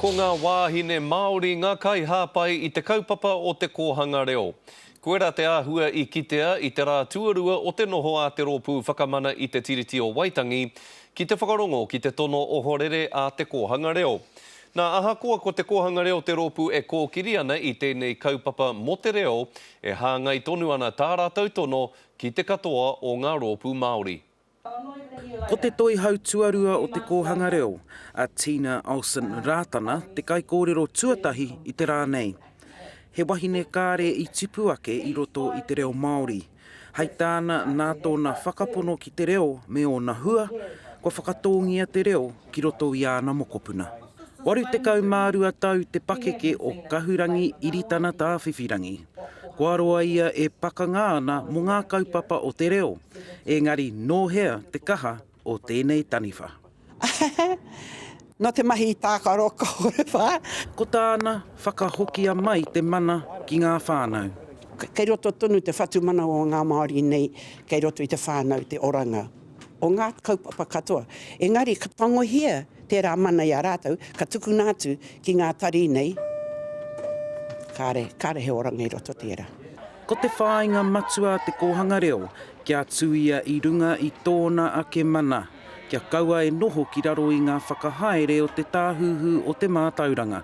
Ko ngā wāhine Māori ngā kai hāpai I te kaupapa o te kōhanga reo. Koe rā te āhua I kitea I te rā tuarua o te noho a te rōpū whakamana I te tiriti o Waitangi, ki te whakarongo ki te tono o horere a te kōhanga reo. Nā ahakoa ko te kōhanga reo te rōpū e kōkiri ana I tēnei kaupapa mo te reo, e hāngai tonu ana tā rātou tono ki te katoa o ngā rōpū Māori. Ko te toi hau tuarua o te kōhanga reo, a Tina Olsen rātana te kai kōrero tuatahi I te rā nei. He wahine kāre I tipu ake I roto I te reo Māori. Hei tāna nā tōna whakapono ki te reo me o na hua, ko whakatōngia te reo ki roto I āna mokopuna. Waru te kau mārua tau te pakeke o kahurangi iritana tā whiwhirangi. Ko aroa ia e pakanga ana mo ngā kaupapa o te reo, engari nōhea te kaha o tēnei taniwha. No te mahi I tākaro kore wha. Ko tāna whakahokia mai te mana ki ngā whānau. Kei roto tonu te whatu mana o ngā Māori nei, kei roto I te whānau, te oranga. O ngā kaupapa katoa. Engari, ka pangohia tērā mana I a rātou, ka tuku nātu ki ngā tari nei. Kāre he oranga I roto tērā. Ko te whāinga matua te kōhanga reo, kia tuia I runga I tōna ake mana, kia kaua e noho ki raro I ngā whakahaere o te tāhuhu o te mātauranga,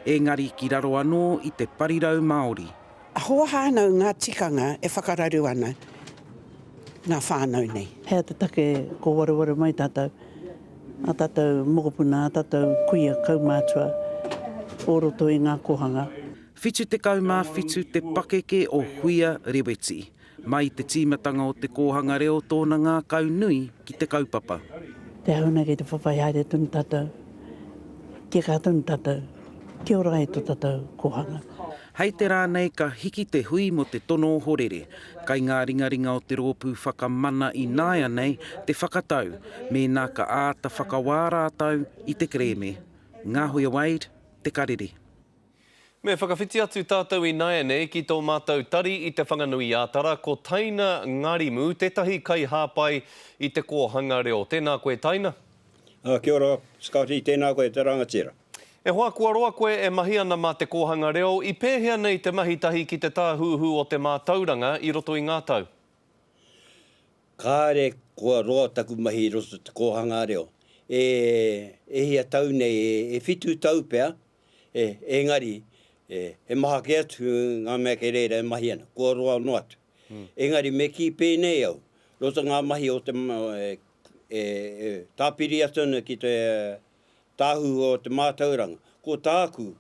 engari ki raro anō I te parirau Māori. Hoa hānau ngā tikanga e whakararu ana ngā whānau nei. Hea te take ko warawara mai tātou, a tātou mokopuna, a tātou kuia kaumātua, o roto I ngā kohanga. Whitu te kaumā whitu te pakeke o Huia Reweti, mai te tīmatanga o te kōhanga reo tōna ngā kaunui ki te kaupapa. Te hauna kei te whawhai haere tunu tātou, kia kā tunu tātou, kia ora e tō tātou kōhanga. Hei te rānei ka hiki te hui mo te tono o horere, kai ngā ringaringa o te rōpū whakamana I nāia nei te whakatau, me nā ka āta whakawārātau I te kreme. Ngā hoia Wade, te karere. Me whakawhiti atu tātou I nāia nei ki tō mātou tari I te whanganui ātara, ko Taina Ngarimu, tētahi kai hāpai I te kōhanga reo. Tēnā koe Taina. Kia ora, Scotty, tēnā koe te rangatira. E hoa kua roa koe e mahi ana mā te kōhanga reo, I pēhea nei te mahitahi ki te tāhuhu o te mātauranga I roto I ngā tau. Kāre kua roa taku mahi roto te kōhanga reo. E hia tau nei, e whitu tau pēr, engari, he maha ke atu ngā mea ke reira e mahi ana, kua roa no atu. Engari me ki pēnei au, roto ngā mahi o te tāpiri atu ki te tāhu o te mātauranga, ko tāku,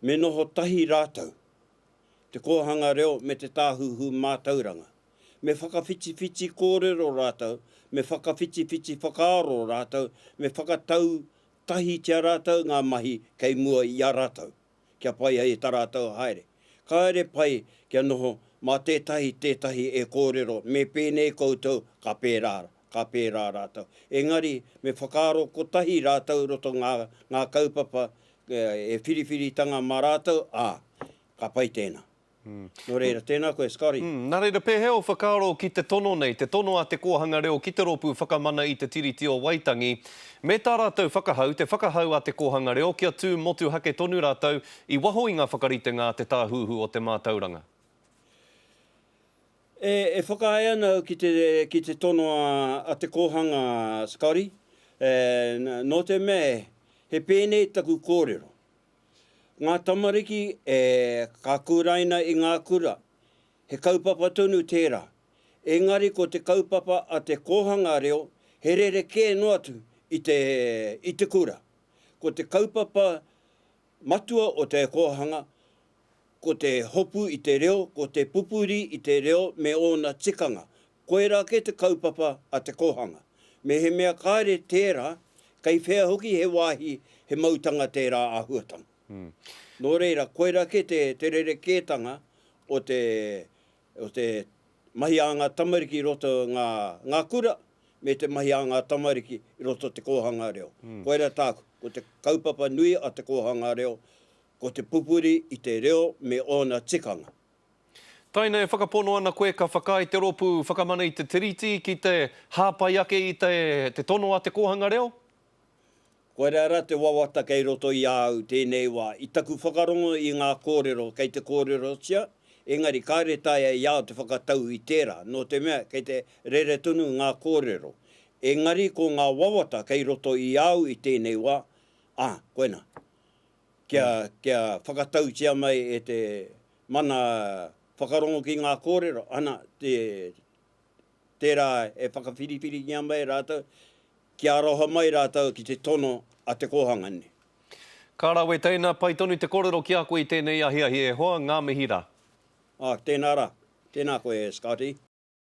me noho tahi rātau, te kōhanga reo me te tāhuhu mātauranga. Me whakawhiti kōrero rātau, me whakawhiti whakaaro rātau, me whakatau tahi tia rātau ngā mahi kei mua I a rātau, kia pai hei tā rātau haere. Kaere pai kia noho mā tētahi e kōrero, me pēnei koutou ka pērā rātau. Engari, me whakaaro ko tahi rātau roto ngā kaupapa e whiriwhiritanga mā rātau, ka pai tēnā. Nō reira, tēnā koe, Scotty. Nā reira, pēhea o whakaaro ki te tono nei, te tono a te kōhanga reo ki te rōpū whakamana I te tiriti o Waitangi. Me tā rātou whakahau, te whakahau a te kōhanga reo, kia tū motu hake tonu rātou I waho I ngā whakaritenga te tāhuhu o te mātauranga. E whakae ana ki te tono a te kōhanga, Scotty. Nō te me, he pēnei taku kōrero. Ngā tamariki ka kuraina I ngā kura, he kaupapa tonu tērā. Engari ko te kaupapa a te kōhanga reo, he rere kē no atu I te kura. Ko te kaupapa matua o te kōhanga, ko te hopu I te reo, ko te pupuri I te reo me ona tikanga. Koe rā ke te kaupapa a te kōhanga. Me he mea kāre tērā, kei whea hoki he wāhi he mautanga tērā āhuatanga. Nō reira, koe rā ke te rere kētanga o te mahi a ngā tamariki roto ngā kura, me te mahi a ngā tamariki roto te kōhanga reo. Koe rā tāku, ko te kaupapa nui a te kōhanga reo, ko te pupuri I te reo me ona tikanga. Taina e whakapono ana koe ka whakai te rōpū whakamana I te tiriti ki te hāpai ake I te tono a te kōhanga reo? Koe rara te wawata kei roto i au tēnei wā. I taku whakarongo i ngā kōrero, kei te kōrero tia, engari kāre taia i au te whakatau i tērā. No te mea, kei te rere tunu ngā kōrero. Engari ko ngā wawata kei roto i au i tēnei wā, koena. Kia whakatau tia mai e te mana whakarongo ki ngā kōrero, ana tērā e whakawhiripiri ki mai rātou, ki aroha mai rātou ki te tono a te kōhanga ni. Ka rawe tēnā pai tonu te kōrero ki a koe i tēnei ahi e hoa, ngā mihi rā. Tēnā rā. Tēnā koe, Scotty.